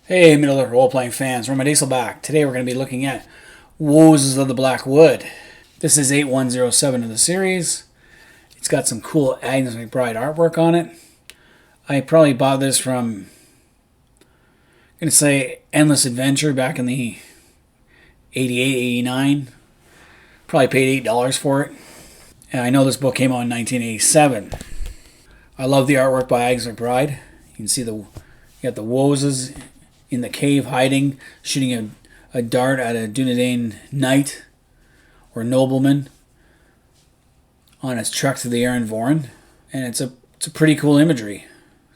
Hey, Middle-earth role-playing fans, Roman Diesel back. Today we're going to be looking at Woses of the Black Wood. This is 8107 of the series. It's got some cool Agnes McBride artwork on it. I probably bought this from, I'm going to say, Endless Adventure back in the 88, 89. Probably paid $8 for it. And I know this book came out in 1987. I love the artwork by Agnes McBride. You can see you got the Woses in the cave hiding, shooting a dart at a Dunedain knight or nobleman on his trek to the Eryn Vorn. And it's a pretty cool imagery.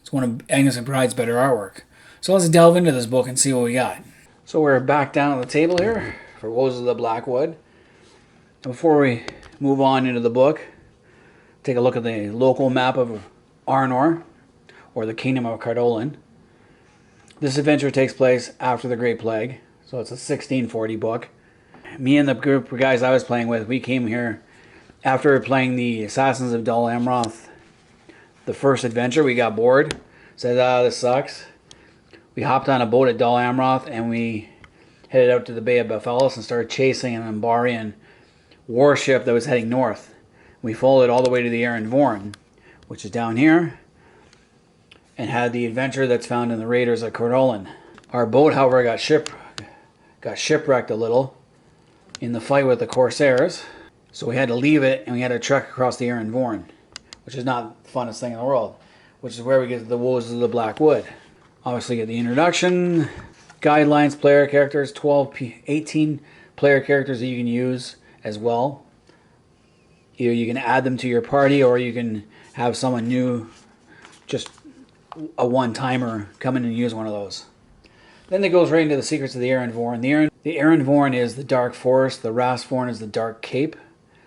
It's one of Agnes McBride's better artwork. So let's delve into this book and see what we got. So we're back down at the table here for Woses of the Black Wood. Before we move on into the book, take a look at the local map of Arnor, or the Kingdom of Cardolan. This adventure takes place after the Great Plague, so it's a 1640 book. Me and the group of guys I was playing with, we came here after playing the Assassins of Dol Amroth. The first adventure, we got bored, said, this sucks. We hopped on a boat at Dol Amroth and we headed out to the Bay of Bephalis and started chasing an Umbarian warship that was heading north. We followed it all the way to the Eryn Vorn, which is down here, and had the adventure that's found in the Raiders of Cardolan. Our boat, however, got shipwrecked a little in the fight with the Corsairs, so we had to leave it and we had to trek across the Eryn Vorn, which is not the funnest thing in the world, which is where we get the Woses of the Black Wood. Obviously get the introduction, guidelines, player characters, 18 player characters that you can use as well. Either you can add them to your party or you can have someone new, just a one-timer, come in and use one of those. Then it goes right into the secrets of the Eryn Vorn. The Eryn Vorn is the Dark Forest. The Rast Vorn is the Dark Cape.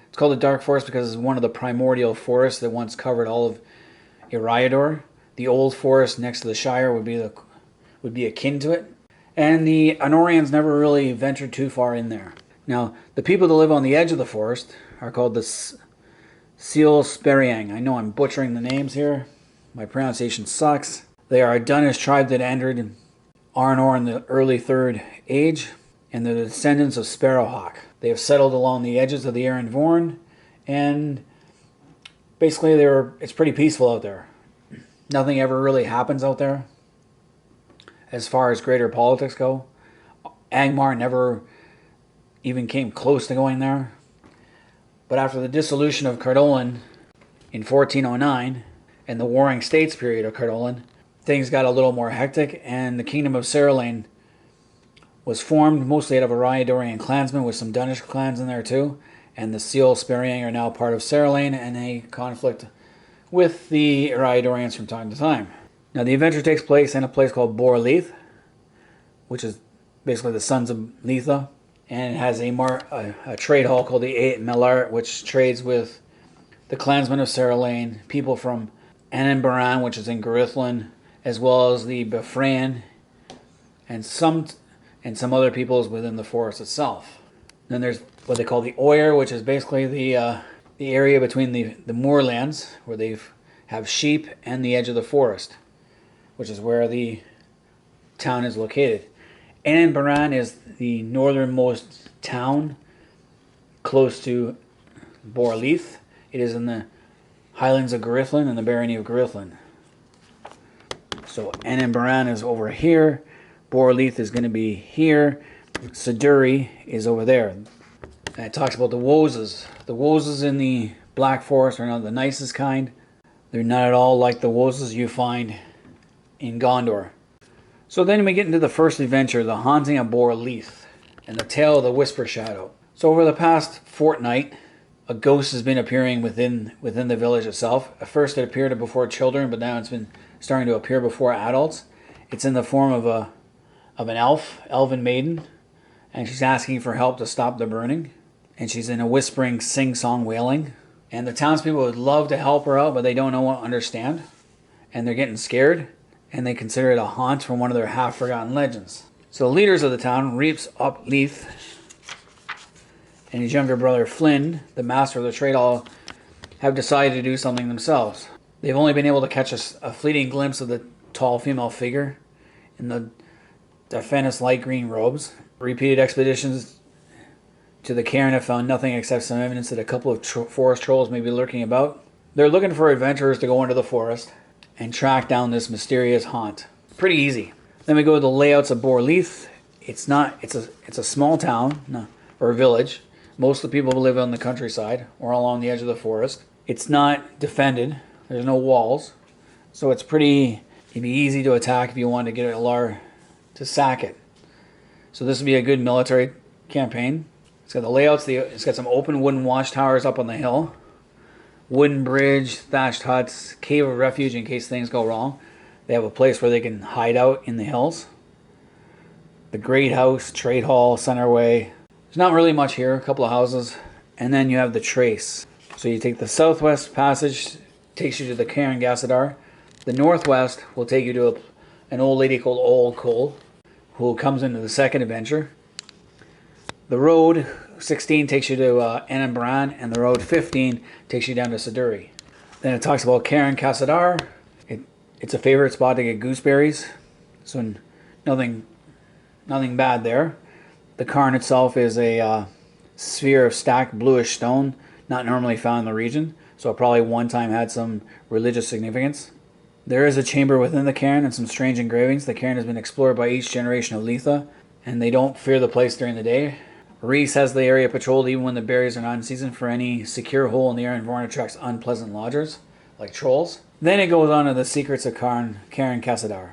It's called the Dark Forest because it's one of the primordial forests that once covered all of Eriador. The old forest next to the Shire would be akin to it. And the Anorians never really ventured too far in there. Now, the people that live on the edge of the forest are called the Seal Speriang. I know I'm butchering the names here. My pronunciation sucks. They are a Dunish tribe that entered Arnor in the early 3rd Age, and they're the descendants of Sparrowhawk. They have settled along the edges of the Eryn Vorn, and basically it's pretty peaceful out there. Nothing ever really happens out there as far as greater politics go. Angmar never even came close to going there. But after the dissolution of Cardolan in 1409, and the Warring States period of Cardolan, things got a little more hectic, and the Kingdom of Serylane was formed mostly out of Eriadorian clansmen with some Dunish clans in there too, and the Seal Speriang are now part of Serylane, and they conflict with the Eriadorians from time to time. Now the adventure takes place in a place called Bor Leath, which is basically the Sons of Leitha, and it has a trade hall called the Eight Melart, which trades with the clansmen of Serylane, people from Annan-Baran, which is in Garithlin, as well as the Befrain, and some other peoples within the forest itself. Then there's what they call the Oyer, which is basically the area between the moorlands, where they have sheep, and the edge of the forest, which is where the town is located. Annan-Baran is the northernmost town close to Bor Leath. It is in the Highlands of Garithlin and the Barony of Garithlin. So Annan-Baran is over here. Bor Leath is going to be here. Siduri is over there. And it talks about the Woses. The Woses in the Black Forest are not the nicest kind. They're not at all like the Woses you find in Gondor. So then we get into the first adventure, the Haunting of Bor Leath, and the Tale of the Whisper Shadow. So over the past fortnight, a ghost has been appearing within the village itself. At first it appeared before children, but now it's been starting to appear before adults. It's in the form of an elven maiden, and she's asking for help to stop the burning. And she's in a whispering, sing-song wailing. And the townspeople would love to help her out, but they don't understand. And they're getting scared, and they consider it a haunt from one of their half-forgotten legends. So the leaders of the town, Reaps up Leath, and his younger brother Flynn, the master of the trade hall, have decided to do something themselves. They've only been able to catch a fleeting glimpse of the tall female figure in the Defennis light green robes. Repeated expeditions to the Cairn have found nothing except some evidence that a couple of forest trolls may be lurking about. They're looking for adventurers to go into the forest and track down this mysterious haunt. Pretty easy. Then we go to the layouts of Bor Leath. It's a small town or a village. Most of the people live on the countryside or along the edge of the forest. It's not defended. There's no walls. So it'd be easy to attack if you wanted to get a Lar to sack it. So this would be a good military campaign. It's got the layouts. It's got some open wooden watchtowers up on the hill. Wooden bridge, thatched huts, cave of refuge in case things go wrong. They have a place where they can hide out in the hills. The Great House, Trade Hall, Centerway. There's not really much here, a couple of houses. And then you have the Trace. So you take the southwest passage, takes you to the Cairn Gassadar. The northwest will take you to an old lady called Old Cole, who comes into the second adventure. The road 16 takes you to Anambran, and the road 15 takes you down to Siduri. Then it talks about Cairn Gassadar. It's a favorite spot to get gooseberries, so nothing bad there. The Cairn itself is a sphere of stacked bluish stone, not normally found in the region, so it probably one time had some religious significance. There is a chamber within the Cairn and some strange engravings. The Cairn has been explored by each generation of Leatha, and they don't fear the place during the day. Reese has the area patrolled even when the berries are not in season. For any secure hole in the Eryn Vorn attracts unpleasant lodgers, like trolls. Then it goes on to the secrets of Cairn Gassadar.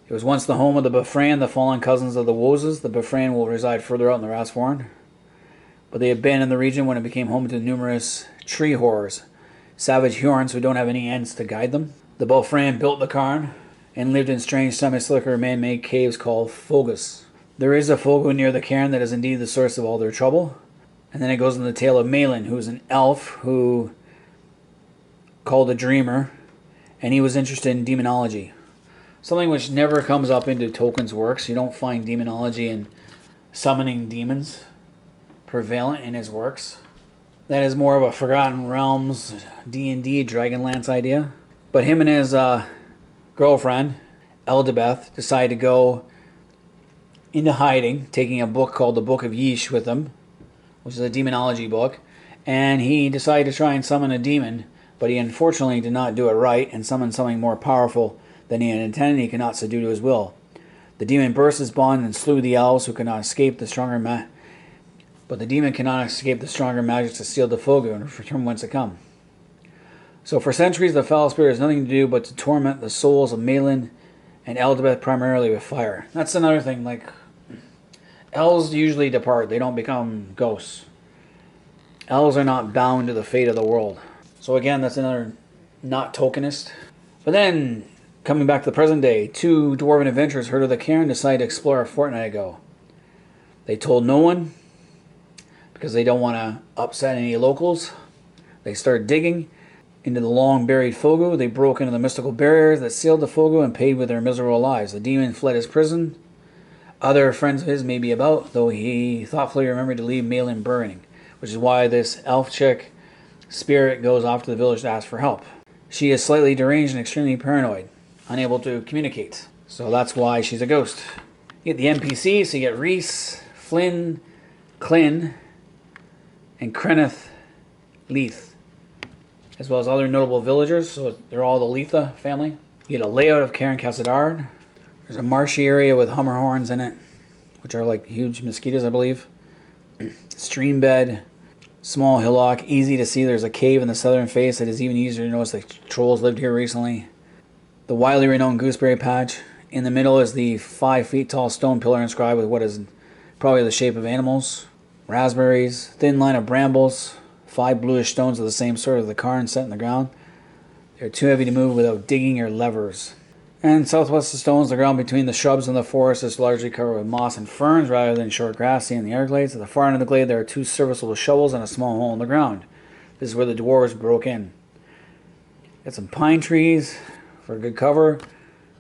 It was once the home of the Befrain, the fallen cousins of the Woses. The Befrain will reside further out in the Rast Vorn, but they abandoned the region when it became home to numerous tree horrors, savage Hjorns who don't have any ends to guide them. The Befrain built the Cairn and lived in strange semi-circular man-made caves called Fogus. There is a Fogu near the Cairn that is indeed the source of all their trouble. And then it goes into the tale of Malin, who is an elf who called a dreamer, and he was interested in demonology. Something which never comes up into Tolkien's works. You don't find demonology and summoning demons prevalent in his works. That is more of a Forgotten Realms D&D Dragonlance idea. But him and his girlfriend, Eldebeth, decide to go into hiding, taking a book called the Book of Yeesh with them, which is a demonology book. And he decided to try and summon a demon, but he unfortunately did not do it right and summoned something more powerful than he had intended. He could not subdue to his will. The demon burst his bond and slew the elves who could not escape the stronger but the demon cannot escape the stronger magic to steal the Fogu and return whence it come. So for centuries the foul spirit has nothing to do but to torment the souls of Malin and Eldebeth primarily with fire. That's another thing, like, elves usually depart, they don't become ghosts. Elves are not bound to the fate of the world. So again, that's another not Tolkienist. But then, coming back to the present day, two dwarven adventurers heard of the Cairn, decided to explore a fortnight ago. They told no one, because they don't want to upset any locals. They started digging into the long-buried Fogu. They broke into the mystical barriers that sealed the Fogu and paid with their miserable lives. The demon fled his prison. Other friends of his may be about, though he thoughtfully remembered to leave Malin burning, which is why this elf chick spirit goes off to the village to ask for help. She is slightly deranged and extremely paranoid, unable to communicate. So that's why she's a ghost. You get the NPCs, so you get Reese, Flynn, Clin, and Kreneth Leath, as well as other notable villagers, so they're all the Leatha family. You get a layout of Cairn Gassadar. There's a marshy area with hummer horns in it, which are like huge mosquitoes, I believe. Stream bed, small hillock, easy to see. There's a cave in the southern face that is even easier to notice. The trolls lived here recently. The widely renowned gooseberry patch. In the middle is the 5 feet tall stone pillar inscribed with what is probably the shape of animals. Raspberries, thin line of brambles, 5 bluish stones of the same sort as the Cairn set in the ground. They're too heavy to move without digging or levers. And southwest of stones, the ground between the shrubs and the forest is largely covered with moss and ferns rather than short grass seen in the Everglades. At the far end of the glade there are 2 serviceable shovels and a small hole in the ground. This is where the dwarves broke in. Got some pine trees for good cover,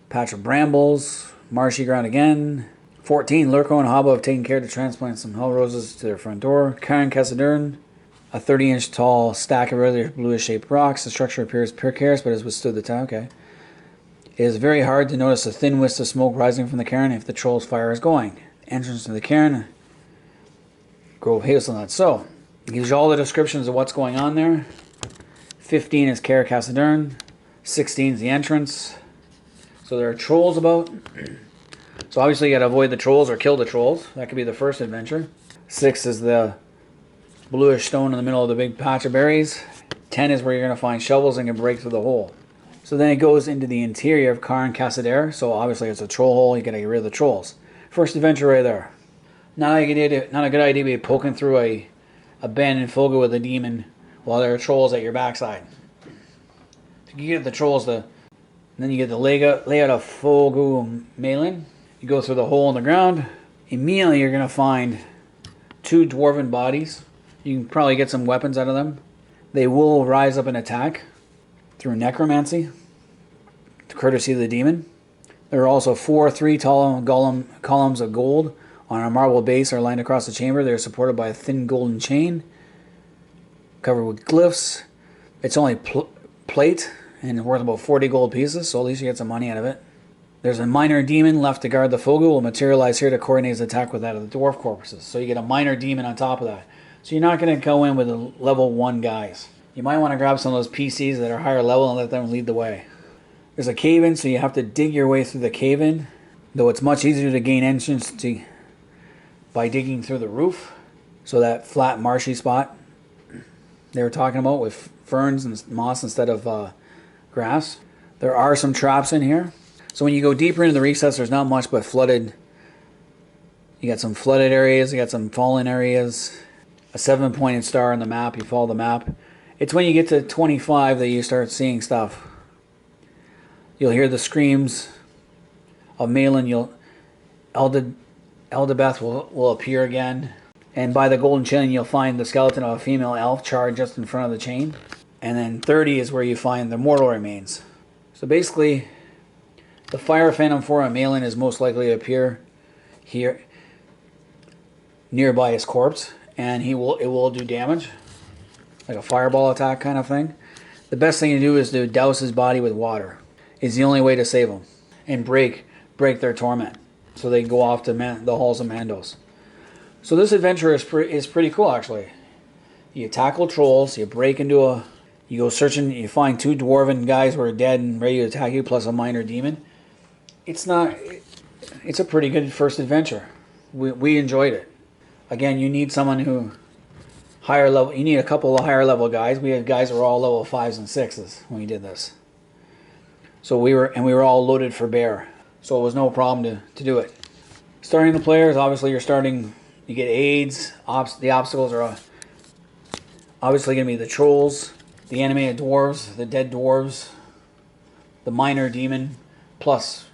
patch of brambles, marshy ground again. 14, Lurko and Hobbo have taken care to transplant some hell roses to their front door. Cairn Gassadar, a 30-inch tall stack of irregular bluish-shaped rocks. The structure appears precarious but has withstood the time. Okay. It is very hard to notice a thin wisp of smoke rising from the cairn if the troll's fire is going. Entrance to the cairn, Grove Hazelnut. So, it gives you all the descriptions of what's going on there. 15 is Cair Cassadern. 16 is the entrance. So there are trolls about. So obviously you got to avoid the trolls or kill the trolls. That could be the first adventure. 6 is the bluish stone in the middle of the big patch of berries. 10 is where you're going to find shovels and can break through the hole. So then it goes into the interior of Cairn Cassadern. So obviously it's a troll hole. You got to get rid of the trolls. First adventure right there. Not a good idea to be poking through a bend in Fogo with a demon while there are trolls at your backside. You get the trolls, then you get the layout of Fogo Malin. You go through the hole in the ground. Immediately you're going to find 2 dwarven bodies. You can probably get some weapons out of them. They will rise up and attack through necromancy, courtesy of the demon. There are also 4 tall columns of gold on a marble base are lined across the chamber. They are supported by a thin golden chain covered with glyphs. It's only plate and worth about 40 gold pieces, so at least you get some money out of it. There's a minor demon left to guard the Fogo. Will materialize here to coordinate his attack with that of the dwarf corpses. So you get a minor demon on top of that. So you're not going to go in with the level 1 guys. You might want to grab some of those PCs that are higher level and let them lead the way. There's a cave-in, so you have to dig your way through the cave-in, though it's much easier to gain entrance by digging through the roof. So that flat marshy spot they were talking about with ferns and moss instead of grass. There are some traps in here. So when you go deeper into the recess, there's not much but flooded. You got some flooded areas, you got some fallen areas, a 7-pointed star on the map. You follow the map. It's when you get to 25 that you start seeing stuff. You'll hear the screams of Malin. Eldebeth will appear again. And by the golden chain, you'll find the skeleton of a female elf charred just in front of the chain. And then 30 is where you find the mortal remains. So basically, the fire phantom for a Malin is most likely to appear here nearby his corpse, and it will do damage, like a fireball attack kind of thing. The best thing to do is to douse his body with water. It's the only way to save him and break their torment, so they can go off to the halls of Mandos. So this adventure is pretty cool, actually. You tackle trolls, you break into you go searching, you find 2 dwarven guys who are dead and ready to attack you, plus a minor demon. It's a pretty good first adventure. We enjoyed it. Again, you need someone who higher level. You need a couple of higher level guys. We had guys who were all level 5s and 6s when we did this. So we were all loaded for bear. So it was no problem to do it. Starting the players, obviously you're starting. You get aids. The obstacles are obviously going to be the trolls, the animated dwarves, the dead dwarves, the minor demon, plus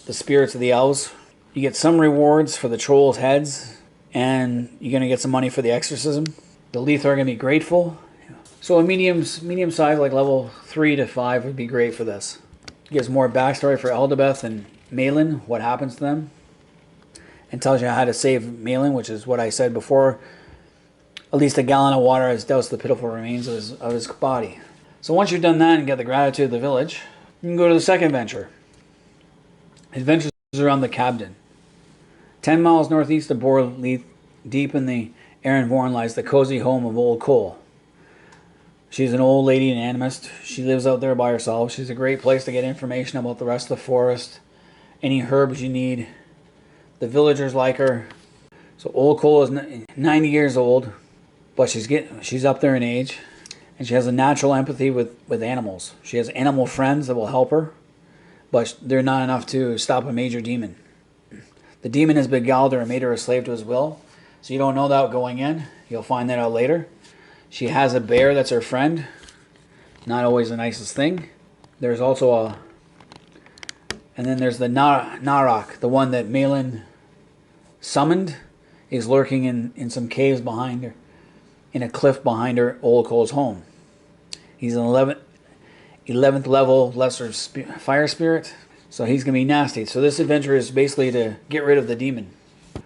the spirits of the elves. You get some rewards for the trolls' heads, and you're going to get some money for the exorcism. The Leath are going to be grateful. So a medium size, like level 3 to 5, would be great for this. It gives more backstory for Eldebeth and Malin, what happens to them, and tells you how to save Malin, which is what I said before. At least a gallon of water has doused the pitiful remains of his body. So once you've done that and get the gratitude of the village, you can go to the second adventure. Adventures around the Cabden. 10 miles northeast of Bor Leath, deep in the Eryn Vorn, lies the cozy home of Old Cole. She's an old lady and animist. She lives out there by herself. She's a great place to get information about the rest of the forest, any herbs you need. The villagers like her. So Old Cole is 90 years old, but she's up there in age, and she has a natural empathy with animals. She has animal friends that will help her, but they're not enough to stop a major demon. The demon has beguiled her and made her a slave to his will, so you don't know that going in. You'll find that out later. She has a bear that's her friend. Not always the nicest thing. There's also and then there's the Narok, the one that Malin summoned, is lurking in some caves behind her, in a cliff behind her Old Cole's home. He's an 11th level lesser fire spirit, so he's going to be nasty. So this adventure is basically to get rid of the demon.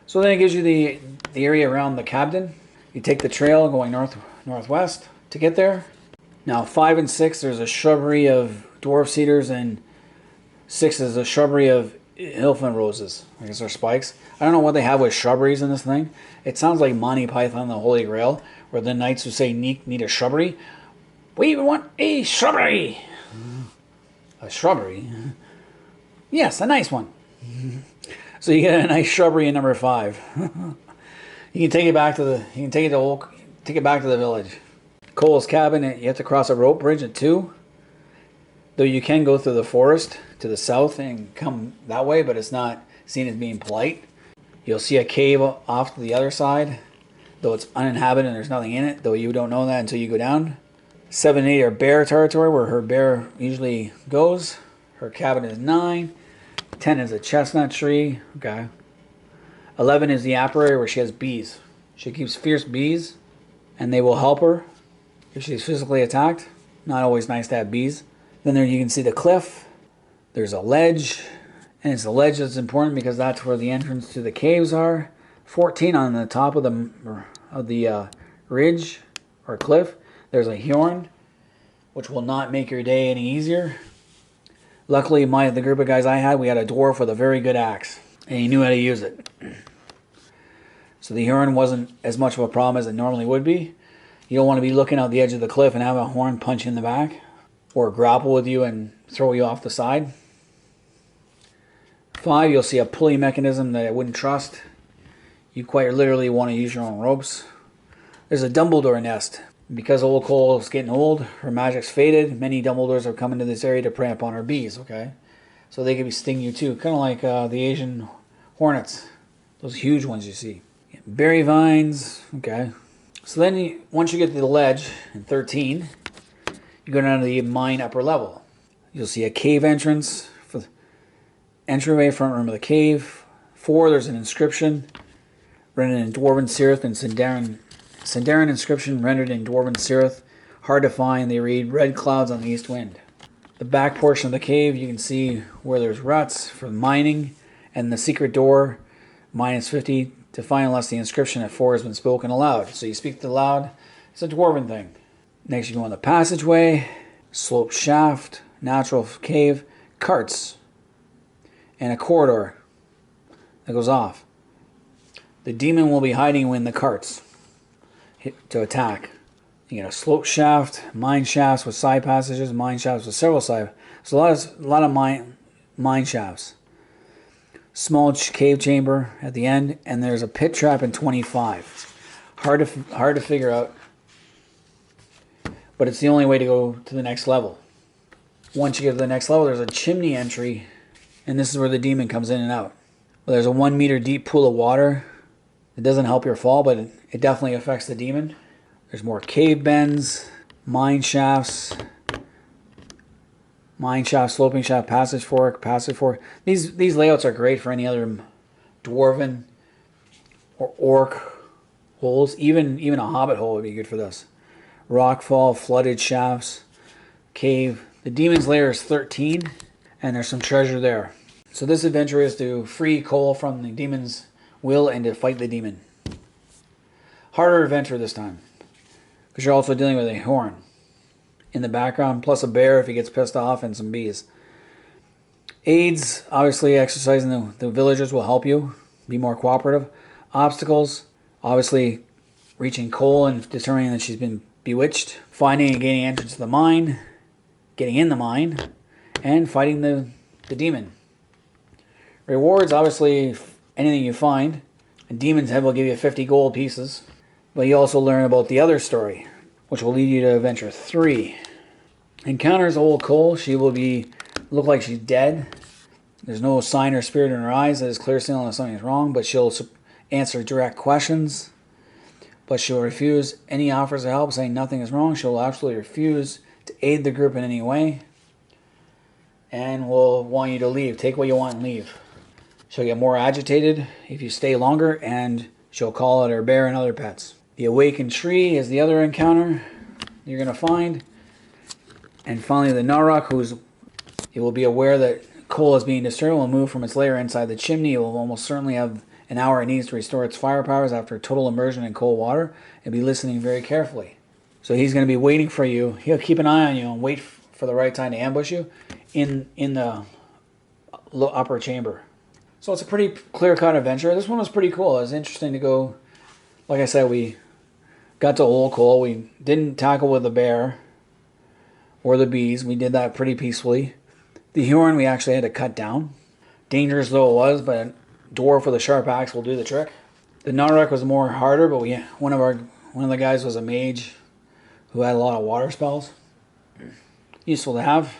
So then it gives you the area around the Cabden. You take the trail going northwest to get there. Now 5 and 6, there's a shrubbery of dwarf cedars and 6 is a shrubbery of Hilfin roses. I guess they're spikes. I don't know what they have with shrubberies in this thing. It sounds like Monty Python and the Holy Grail, where the knights who say need a shrubbery. We want a shrubbery. A shrubbery? Yes, a nice one. So you get a nice shrubbery in number 5. You can take it back to the. You can take it back to the village. Cole's cabin. You have to cross a rope bridge at 2. Though you can go through the forest to the south and come that way, but it's not seen as being polite. You'll see a cave off to the other side, though it's uninhabited and there's nothing in it. Though you don't know that until you go down. 7 and 8 are bear territory, where her bear usually goes. Her cabin is 9. 10 is a chestnut tree. Okay. 11 is the apiary, where she has bees. She keeps fierce bees, and they will help her if she's physically attacked. Not always nice to have bees. Then there you can see the cliff. There's a ledge, and it's the ledge that's important because that's where the entrance to the caves are. 14 on the top of the ridge or cliff. There's a Hjorn, which will not make your day any easier. Luckily, the group of guys I had, we had a dwarf with a very good axe, and he knew how to use it. So the Hjorn wasn't as much of a problem as it normally would be. You don't want to be looking out the edge of the cliff and have a horn punch you in the back, or grapple with you and throw you off the side. 5, you'll see a pulley mechanism that I wouldn't trust. You quite literally want to use your own ropes. There's a Dumbledore nest. Because old Cole is getting old, her magic's faded. Many Dumbledores have come into this area to prey upon her bees, okay? So they could sting you too, kind of like the Asian hornets. Those huge ones you see. Berry vines, okay. So then once you get to the ledge, in 13, you go down to the mine upper level. You'll see a cave entrance for the entryway, front room of the cave. 4, there's an inscription rendered in Dwarven Sirith and Sindarin inscription rendered in Dwarven Sirith. Hard to find. They read red clouds on the east wind. The back portion of the cave, you can see where there's ruts for mining, and the secret door, -50 to find unless the inscription at 4 has been spoken aloud. So you speak it aloud. It's a dwarven thing. Next you go on the passageway, sloped shaft, natural cave, carts, and a corridor that goes off. The demon will be hiding in the carts to attack. You get a slope shaft, mine shafts with side passages, mine shafts with several side. So a lot of mine shafts. Small cave chamber at the end, and there's a pit trap in 25. Hard to figure out, but it's the only way to go to the next level. Once you get to the next level, there's a chimney entry, and this is where the demon comes in and out. Well, there's a 1 meter deep pool of water. It doesn't help your fall, but it definitely affects the demon. There's more cave bends, mine shafts, sloping shaft, passage fork. These layouts are great for any other dwarven or orc holes. Even a hobbit hole would be good for this. Rockfall, flooded shafts, cave. The demon's lair is 13, and there's some treasure there. So this adventure is to free Cole from the demon's will and to fight the demon. Harder adventure this time, because you're also dealing with a horn in the background, plus a bear if he gets pissed off, and some bees. Aids, obviously exercising the villagers will help you be more cooperative. Obstacles, obviously reaching Cole and determining that she's been bewitched. Finding and gaining entrance to the mine, getting in the mine, and fighting the demon. Rewards, obviously anything you find. A demon's head will give you 50 gold pieces. But you also learn about the other story, which will lead you to adventure 3. Encounters old Cole. She will look like she's dead. There's no sign or spirit in her eyes that is clear signaling that something is wrong, but she'll answer direct questions. But she'll refuse any offers of help, saying nothing is wrong. She'll absolutely refuse to aid the group in any way, and will want you to leave. Take what you want and leave. She'll get more agitated if you stay longer, and she'll call out her bear and other pets. The awakened tree is the other encounter you're going to find. And finally the Narok, it will be aware that Cole is being disturbed, will move from its lair inside the chimney. It will almost certainly have an hour it needs to restore its fire powers after total immersion in cold water, and be listening very carefully. So he's going to be waiting for you. He'll keep an eye on you and wait for the right time to ambush you in the upper chamber. So it's a pretty clear-cut adventure. This one was pretty cool. It was interesting to go. Like I said, we got to Old Coal. We didn't tackle with the bear or the bees. We did that pretty peacefully. The Huron we actually had to cut down. Dangerous though it was, but a dwarf with a sharp axe will do the trick. The Nardak was more harder, but one of the guys was a mage who had a lot of water spells. Useful to have,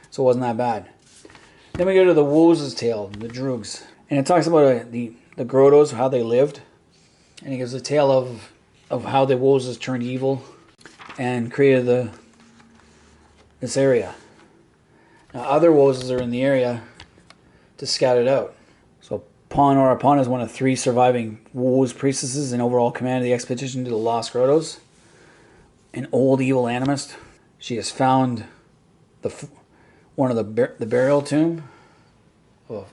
so it wasn't that bad. Then we go to the Woses tale, the Droogs, and it talks about the Grottos, how they lived, and it gives a tale of how the Woses turned evil and created this area. Now other Woses are in the area to scout it out. So Pon is one of 3 surviving Wose priestesses and overall command of the expedition to the Lost Grottos. An old evil animist. She has found one of the burial tomb of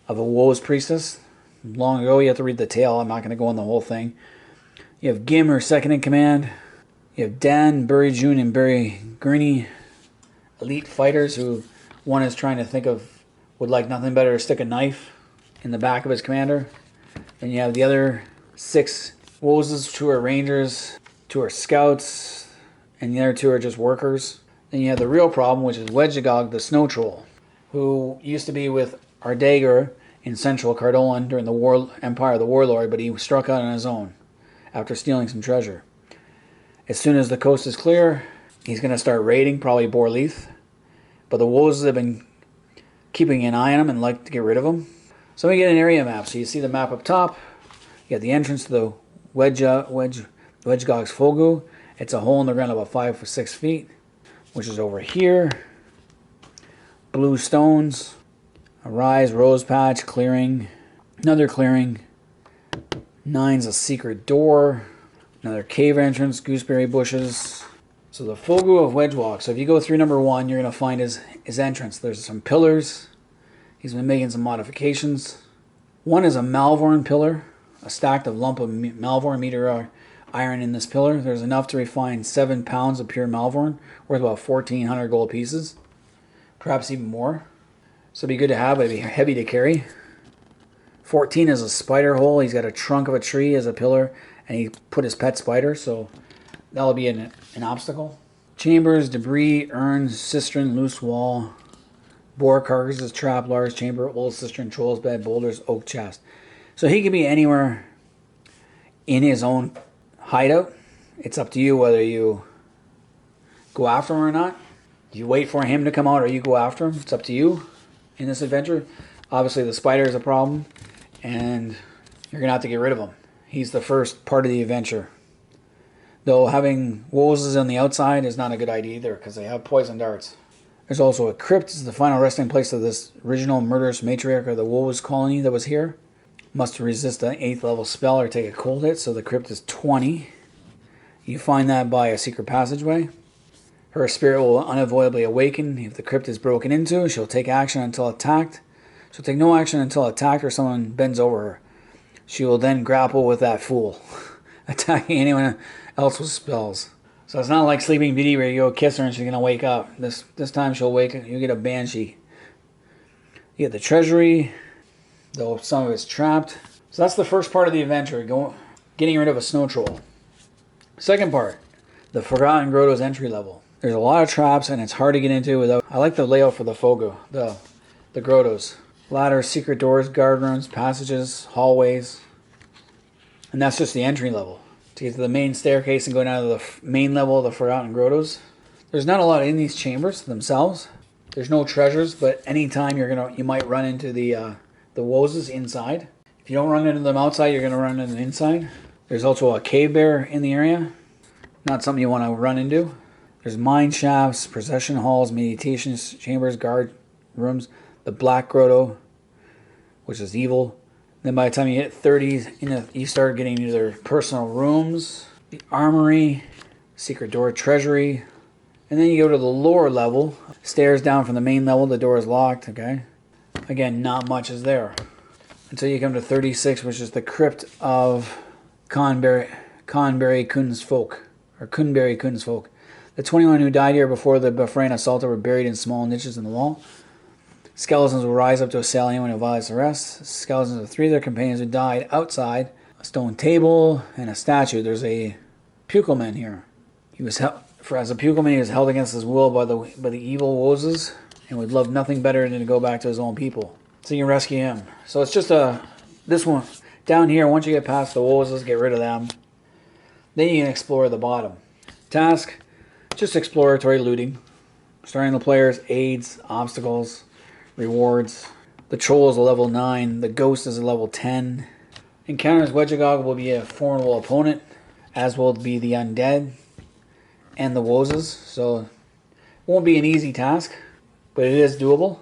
a Wose priestess. Long ago, you have to read the tale. I'm not going to go on the whole thing. You have Gim, her second in command. You have Dan, Burry June, and Burry Gurney, elite fighters who one is trying to think of would like nothing better to stick a knife in the back of his commander. Then you have the other 6 Woses, 2 are rangers, 2 are scouts, and the other 2 are just workers. Then you have the real problem, which is Wedgegog, the snow troll, who used to be with Ardager in central Cardolan during the Empire of the Warlord, but he struck out on his own after stealing some treasure. As soon as the coast is clear, he's going to start raiding, probably Bor Leath. But the Woses have been keeping an eye on him and like to get rid of him. So we get an area map. So you see the map up top. You got the entrance to the Wedgegog's Fogu. It's a hole in the ground about 5 or 6 feet, which is over here. Blue stones, a rise, rose patch, clearing, another clearing. 9's a secret door, another cave entrance, gooseberry bushes. So the Fogu of Wedgewalk. So if you go through number 1, you're going to find his entrance. There's some pillars. He's been making some modifications. One is a Malvorn pillar, a stacked lump of Malvorn meteor iron in this pillar. There's enough to refine 7 pounds of pure Malvorn, worth about 1,400 gold pieces, perhaps even more. So it'd be good to have, but it'd be heavy to carry. 14 is a spider hole. He's got a trunk of a tree as a pillar, and he put his pet spider, so that'll be an obstacle. Chambers, debris, urns, cistern, loose wall, boar carcasses, trap, large chamber, old cistern, troll's bed, boulders, oak chest. So he can be anywhere in his own hideout. It's up to you whether you go after him or not. Do you wait for him to come out or you go after him? It's up to you in this adventure. Obviously the spider is a problem and you're going to have to get rid of him. He's the first part of the adventure. Though having Woses on the outside is not a good idea either because they have poison darts. There's also a crypt. It's the final resting place of this original murderous matriarch of the Wose colony that was here. Must resist an 8th level spell or take a cold hit, so the crypt is 20. You find that by a secret passageway. Her spirit will unavoidably awaken if the crypt is broken into. She'll take action until attacked. She'll take no action until attacked or someone bends over her. She will then grapple with that fool, attacking anyone else with spells. So it's not like Sleeping Beauty where you go kiss her and she's going to wake up. This time she'll wake up. You get a banshee. You get the treasury, though some of it's trapped. So that's the first part of the adventure, getting rid of a snow troll. Second part, the Forgotten Grottos entry level. There's a lot of traps and it's hard to get into without... I like the layout for the Fogu, the Grottos. Ladders, secret doors, guard rooms, passages, hallways. And that's just the entry level. To get to the main staircase and go down to the main level of the Forgotten Grottos. There's not a lot in these chambers themselves. There's no treasures, but anytime you might run into the Woses inside. If you don't run into them outside, you're gonna run into them inside. There's also a cave bear in the area. Not something you want to run into. There's mine shafts, procession halls, meditation chambers, guard rooms. The Black Grotto, which is evil. Then by the time you hit 30, you start getting into their personal rooms, the armory, secret door, treasury. And then you go to the lower level. Stairs down from the main level, the door is locked, okay? Again, not much is there. Until you come to 36, which is the crypt of Conberry Kunzfolk, or Kunberry Kunzfolk. The 21 who died here before the Bafrain assault were buried in small niches in the wall. Skeletons will rise up to assail anyone who violates the rest. Skeletons of 3 of their companions who died outside a stone table and a statue. There's a Pukelman here. He was as a Pukelman, he was held against his will by the evil Woses, and would love nothing better than to go back to his own people. So you can rescue him. So it's just this one down here. Once you get past the Woses, get rid of them. Then you can explore the bottom. Task: just exploratory looting. Starting the players, aids, obstacles, rewards. The troll is a level 9. The ghost is a level 10. Encounters Wedgegog will be a formidable opponent, as will be the undead and the Woses. So it won't be an easy task, but it is doable.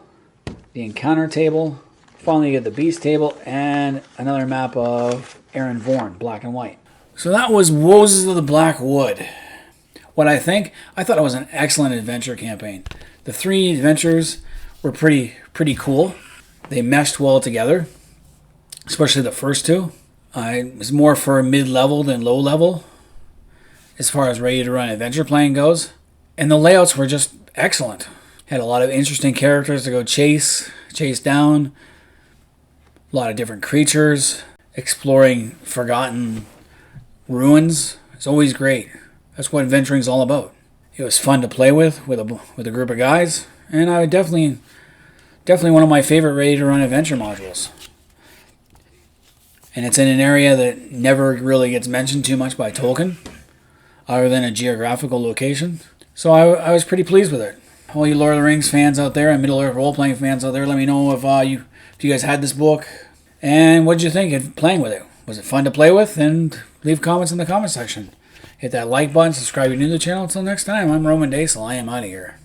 The encounter table. Finally you get the beast table and another map of Eryn Vorn, black and white. So that was Woses of the Black Wood. What I thought it was an excellent adventure campaign. The 3 adventures were pretty cool. They meshed well together, especially the first 2. It was more for mid-level than low-level as far as ready-to-run adventure playing goes. And the layouts were just excellent. Had a lot of interesting characters to go chase down. A lot of different creatures. Exploring forgotten ruins. It's always great. That's what adventuring's all about. It was fun to play with a group of guys, and I would definitely one of my favorite ready-to-run adventure modules. And it's in an area that never really gets mentioned too much by Tolkien, other than a geographical location. So I was pretty pleased with it. All you Lord of the Rings fans out there and Middle-earth role-playing fans out there, let me know if you guys had this book, and what did you think of playing with it? Was it fun to play with? And leave comments in the comment section. Hit that like button, subscribe if you're new to the channel. Until next time, I'm Roman Daisel. I am out of here.